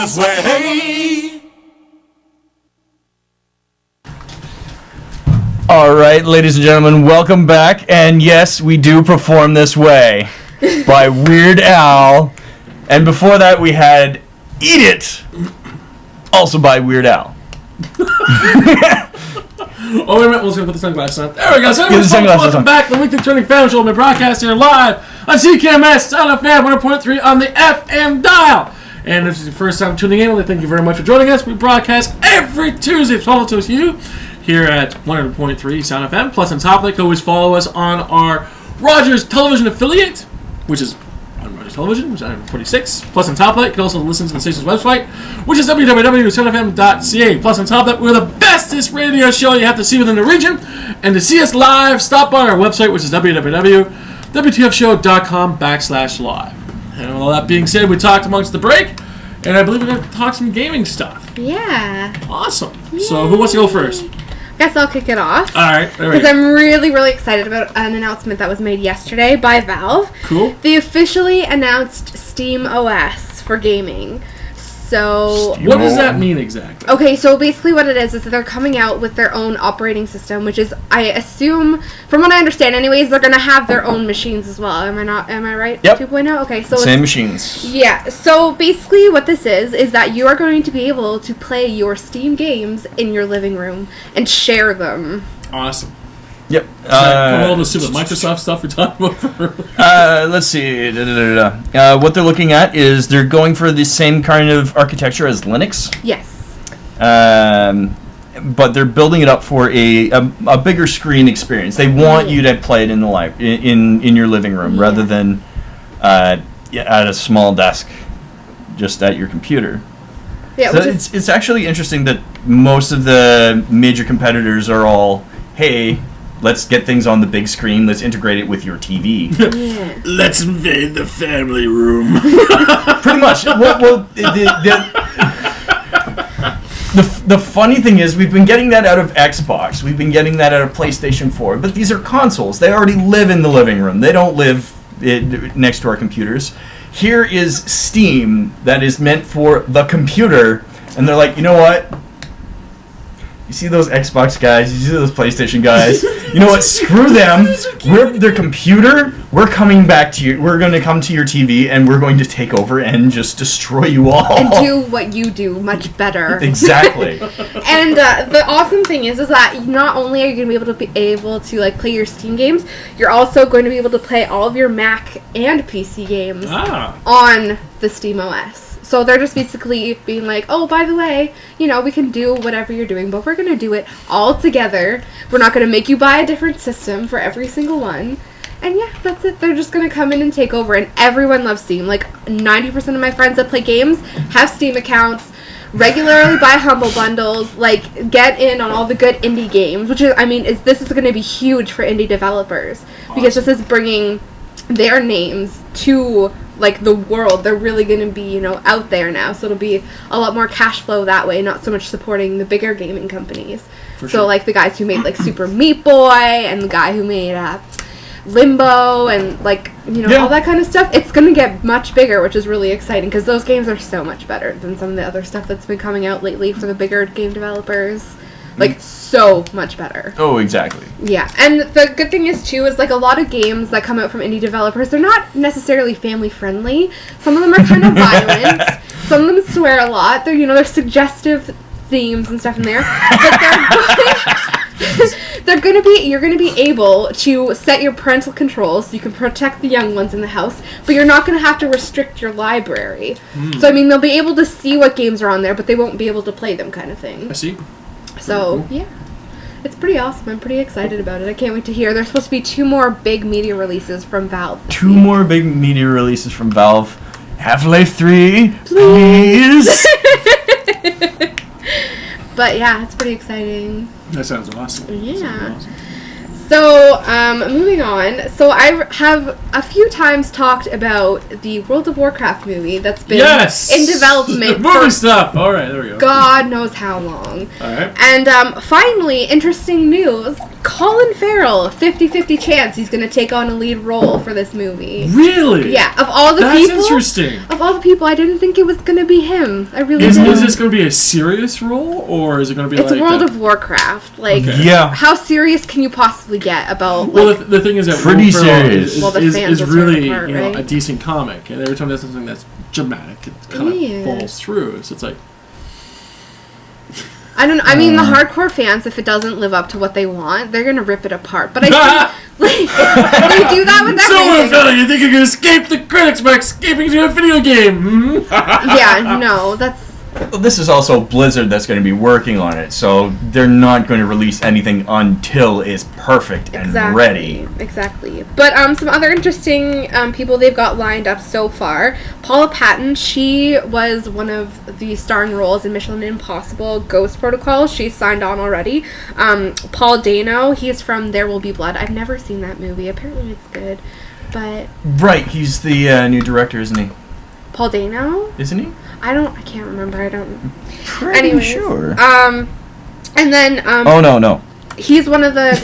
this way. All right, ladies and gentlemen, welcome back. And yes, we do perform this way by Weird Al. And before that, we had Eat It, also by Weird Al. Oh, wait a minute, we're going to put the sunglasses on. There we go. So, welcome back to the Weekly Turning Fan Show. We're broadcasting here live on CKMS, Sound FM 100.3 on the FM dial. And if this is your first time tuning in, I'd like to thank you very much for joining us. We broadcast every Tuesday, 12 to you, here at 100.3 Sound FM. Plus, on top of that, you can always follow us on our Rogers Television affiliate, which is on Rogers Television, which is 146. Plus, on top of that, you can also listen to the station's website, which is www.soundfm.ca. Plus, on top of that, we're the bestest radio show you have to see within the region. And to see us live, stop by our website, which is www.wtfshow.com/live. And all that being said, we talked amongst the break, and I believe we're going to talk some gaming stuff. Yeah. Awesome. Yay. So, who wants to go first? Guess I'll kick it off. All right. Because I'm really, really excited about an announcement that was made yesterday by Valve. Cool. They officially announced Steam OS for gaming. So, what does that mean exactly? Okay, so basically what it is that they're coming out with their own operating system, which is, I assume, from what I understand anyways, they're going to have their own machines as well. Am I right? Yep. 2.0? Okay, so same machines. Yeah, so basically what this is that you are going to be able to play your Steam games in your living room and share them. Awesome. Yep. All the stupid Microsoft stuff we talked about. Let's see. What they're looking at is they're going for the same kind of architecture as Linux. Yes. But they're building it up for a bigger screen experience. They want you to play it in the in your living room rather than at a small desk, just at your computer. Yeah. So it's actually interesting that most of the major competitors are all, hey, let's get things on the big screen. Let's integrate it with your TV. Yeah. Let's invade the family room. Pretty much. Well, the funny thing is, we've been getting that out of Xbox. We've been getting that out of PlayStation 4. But these are consoles. They already live in the living room. They don't live next to our computers. Here is Steam that is meant for the computer. And they're like, you know what? You see those Xbox guys, you see those PlayStation guys, you know what, screw them, we're their computer, we're coming back to you, we're going to come to your TV, and we're going to take over and just destroy you all. And do what you do much better. Exactly. And the awesome thing is that not only are you going to be able to like play your Steam games, you're also going to be able to play all of your Mac and PC games on the Steam OS. So they're just basically being like, oh, by the way, you know, we can do whatever you're doing, but we're going to do it all together. We're not going to make you buy a different system for every single one. And yeah, that's it. They're just going to come in and take over. And everyone loves Steam. Like 90% of my friends that play games have Steam accounts, regularly buy Humble Bundles, like get in on all the good indie games, which is, I mean, this is going to be huge for indie developers. Because this is bringing their names to like the world. They're really going to be, you know, out there now, so it'll be a lot more cash flow that way, not so much supporting the bigger gaming companies. So like the guys who made like Super Meat Boy and the guy who made Limbo and like, you know, all that kind of stuff, it's going to get much bigger, which is really exciting because those games are so much better than some of the other stuff that's been coming out lately for the bigger game developers. Like, so much better. Oh, exactly. Yeah, and the good thing is, too, is, like, a lot of games that come out from indie developers, they're not necessarily family-friendly. Some of them are kind of violent. Some of them swear a lot. They're, you know, there's suggestive themes and stuff in there. But you're going to be able to set your parental controls so you can protect the young ones in the house, but you're not going to have to restrict your library. So, I mean, they'll be able to see what games are on there, but they won't be able to play them kind of thing. I see. So, yeah. It's pretty awesome. I'm pretty excited about it. I can't wait to hear. There's supposed to be 2 more big media releases from Valve. 2 more big media releases from Valve. Half-Life 3, please! But yeah, it's pretty exciting. That sounds awesome. Yeah. So, moving on. So, I have a few times talked about the World of Warcraft movie that's been in development movie stuff. All right, there we go. God knows how long. All right. And finally, interesting news. Colin Farrell, 50-50 chance he's going to take on a lead role for this movie. Really? Yeah. Of all the people... That's interesting. Of all the people, I didn't think it was going to be him. I really didn't. Is this going to be a serious role, or is it going to be It's World of Warcraft. Like, how serious can you possibly get about... Well, the thing is that pretty serious. Is really a decent comic, and every time there's something that's dramatic, it kind of falls through. So it's like... I don't know. I mean, the hardcore fans, if it doesn't live up to what they want, they're going to rip it apart. But I think they do that with everything. So, you think you can escape the critics by escaping to a video game? Yeah, no, that's... Well, this is also Blizzard that's going to be working on it, so they're not going to release anything until it's perfect and ready. Exactly. But some other interesting people they've got lined up so far. Paula Patton, she was one of the starring roles in Mission Impossible Ghost Protocol. She's signed on already. Paul Dano, he's from There Will Be Blood. I've never seen that movie. Apparently it's good. But right, he's the new director, isn't he? Paul Dano? Isn't he? I can't remember. Pretty sure. And then... oh, no. He's one of the...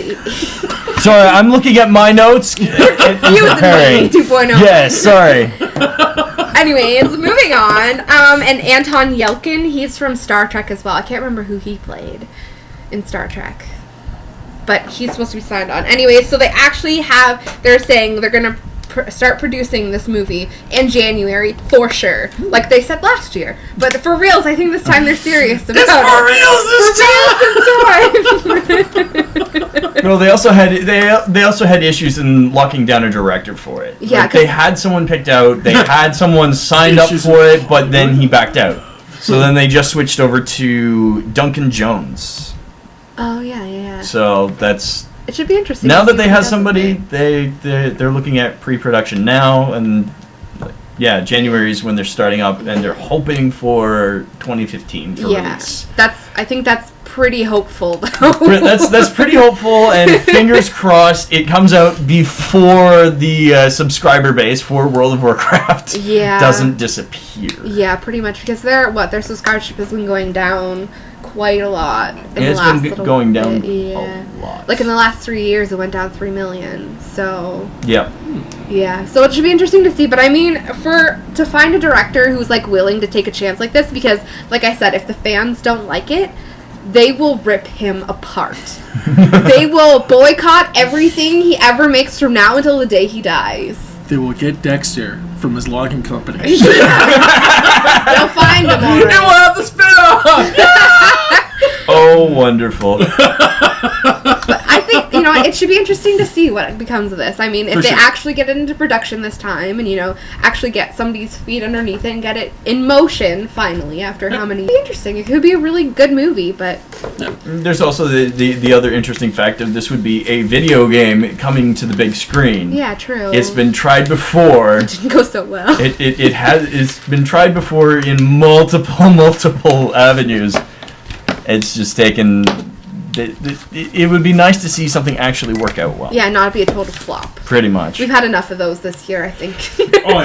Sorry, I'm looking at my notes. He was in 2.0. Yes, sorry. Anyways, moving on. And Anton Yelkin, he's from Star Trek as well. I can't remember who he played in Star Trek. But he's supposed to be signed on. Anyways, so they actually they're saying they're going to start producing this movie in January for sure, like they said last year. But for reals, I think this time they're serious about it. Well, they also had issues in locking down a director for it. Yeah, like, they had someone picked out, they had someone signed up for it, but then he backed out. So then they just switched over to Duncan Jones. Oh yeah. So that's. It should be interesting. Now that they have somebody, they're looking at pre-production now, and January is when they're starting up, and they're hoping for 2015 for release. I think that's pretty hopeful, though. That's pretty hopeful, and fingers crossed it comes out before the subscriber base for World of Warcraft doesn't disappear. Yeah, pretty much, because their subscribership has been going down quite a lot. It's been going down a lot. Like in the last 3 years, it went down 3 million. So yeah. So it should be interesting to see. But I mean, to find a director who's like willing to take a chance like this, because like I said, if the fans don't like it, they will rip him apart. They will boycott everything he ever makes from now until the day he dies. They will get Dexter from his logging company. They'll find him already. They will have the spin-off! Oh, wonderful. But I think, it should be interesting to see what becomes of this. I mean, if they actually get it into production this time and, actually get somebody's feet underneath it and get it in motion finally after how many... It'd be interesting. It could be a really good movie, but... There's also the other interesting fact of this would be a video game coming to the big screen. Yeah, true. It's been tried before. It didn't go so well. It's been tried before in multiple avenues. It's just taken... It would be nice to see something actually work out well. Yeah, not be a total flop. Pretty much. We've had enough of those this year, I think. Oh,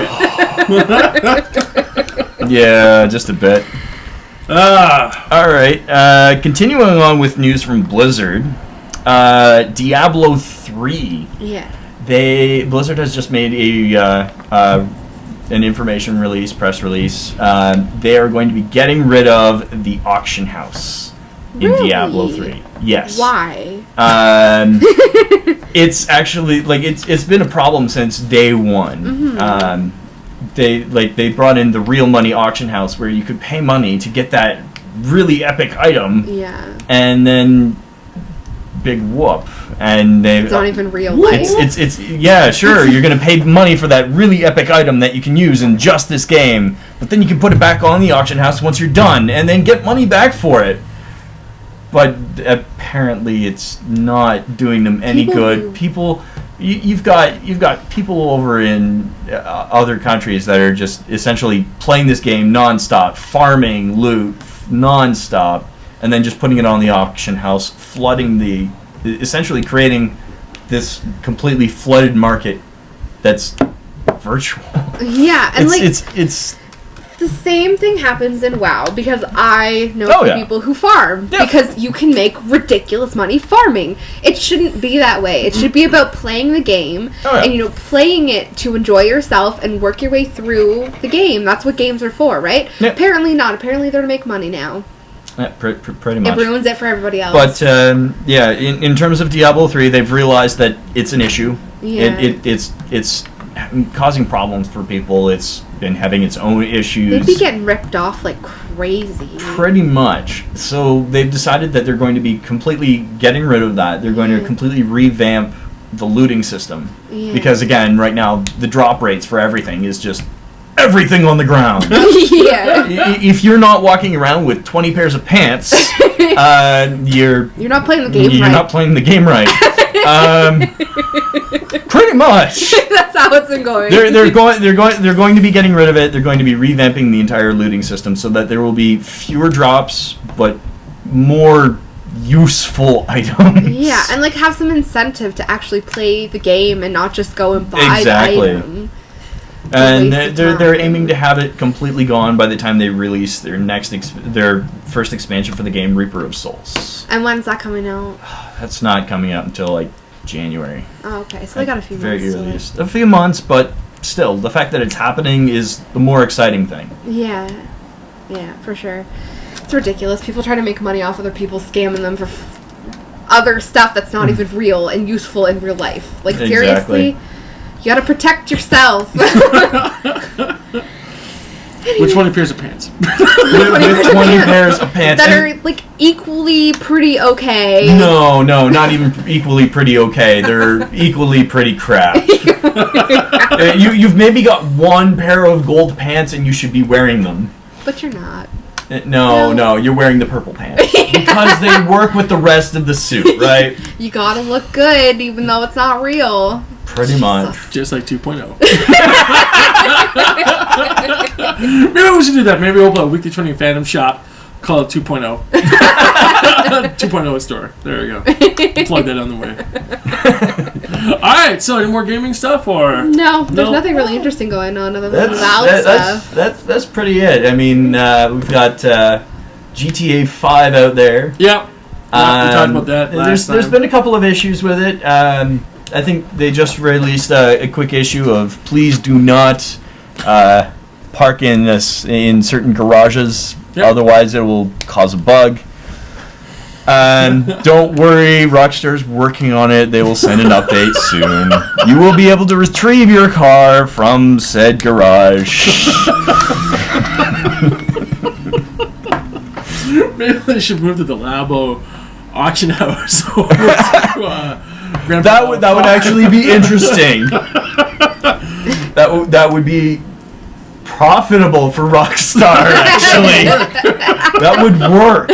yeah. Yeah, just a bit. Alright, continuing on with news from Blizzard. Diablo 3. Yeah. Blizzard has just made an information release, press release. They are going to be getting rid of the auction house in Diablo 3. Yes. Why? It's actually it's been a problem since day one. Mm-hmm. They brought in the real money auction house where you could pay money to get that really epic item. Yeah. And then big whoop. And it's not even real life. It's yeah, sure, you're gonna pay money for that really epic item that you can use in just this game, but then you can put it back on the auction house once you're done and then get money back for it. But apparently it's not doing them any good. You've got people over in other countries that are just essentially playing this game nonstop, farming loot nonstop, and then just putting it on the auction house, flooding essentially creating this completely flooded market that's virtual. Yeah, and it's the same thing happens in WoW, because I know people who farm, because you can make ridiculous money farming. It shouldn't be that way. It should be about playing the game and playing it to enjoy yourself and work your way through the game. That's what games are for, right? Yep. Apparently not. Apparently they're to make money now. Yeah, pretty much. It ruins it for everybody else. But in terms of Diablo 3, they've realized that it's an issue. Yeah. It's causing problems for people. It's been having its own issues. They'd be getting ripped off like crazy. Pretty much. So they've decided that they're going to be completely getting rid of that. They're going to completely revamp the looting system. Yeah. Because again, right now, the drop rates for everything is just everything on the ground. Yeah. If you're not walking around with 20 pairs of pants, you're not playing the game right. You're not playing the game right. Pretty much. That's how it's been going. They're going to be getting rid of it. They're going to be revamping the entire looting system so that there will be fewer drops, but more useful items. Yeah, and like have some incentive to actually play the game and not just go and buy the item. And they're aiming to have it completely gone by the time they release their first expansion for the game, Reaper of Souls. And when's that coming out? That's not coming out until like January. Oh, okay. So they got a few months. Very earliest. A few months, but still, the fact that it's happening is the more exciting thing. Yeah. Yeah, for sure. It's ridiculous. People try to make money off other people, scamming them for other stuff that's not even real and useful in real life. Like, seriously? You gotta protect yourself. With 20 pairs of pants. With 20 pairs of pants. That are, like, equally pretty okay. No, not even equally pretty okay. They're equally pretty crap. You've maybe got one pair of gold pants and you should be wearing them. But you're not. No, you're wearing the purple pants. Because they work with the rest of the suit, right? You gotta look good, even though it's not real. Pretty much. Just like 2.0. Maybe we should do that. Maybe we'll open a weekly training fandom shop. Call it 2.0. 2.0 store. There we go. Plug that on the way. Alright, so any more gaming stuff or? No, there's nothing really interesting going on other than Valve stuff. That's pretty it. I mean, we've got GTA 5 out there. Yep. We talked about that last time. There's been a couple of issues with it. I think they just released a quick issue of please do not park in certain garages, otherwise it will cause a bug. And don't worry, Rockstar's working on it. They will send an update soon. You will be able to retrieve your car from said garage. Maybe they should move to the Labo auction house. That would actually be interesting. That would be profitable for Rockstar, actually. That would work.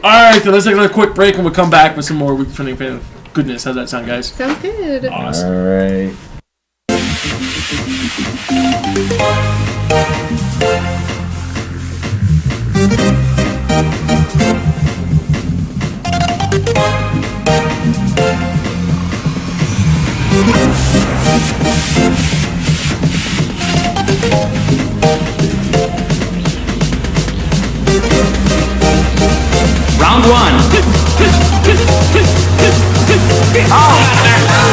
Alright, so let's take another quick break and we'll come back with some more Weekly Trending Fan goodness. How's that sound, guys? Sounds good. Awesome. Alright. Round one. Oh.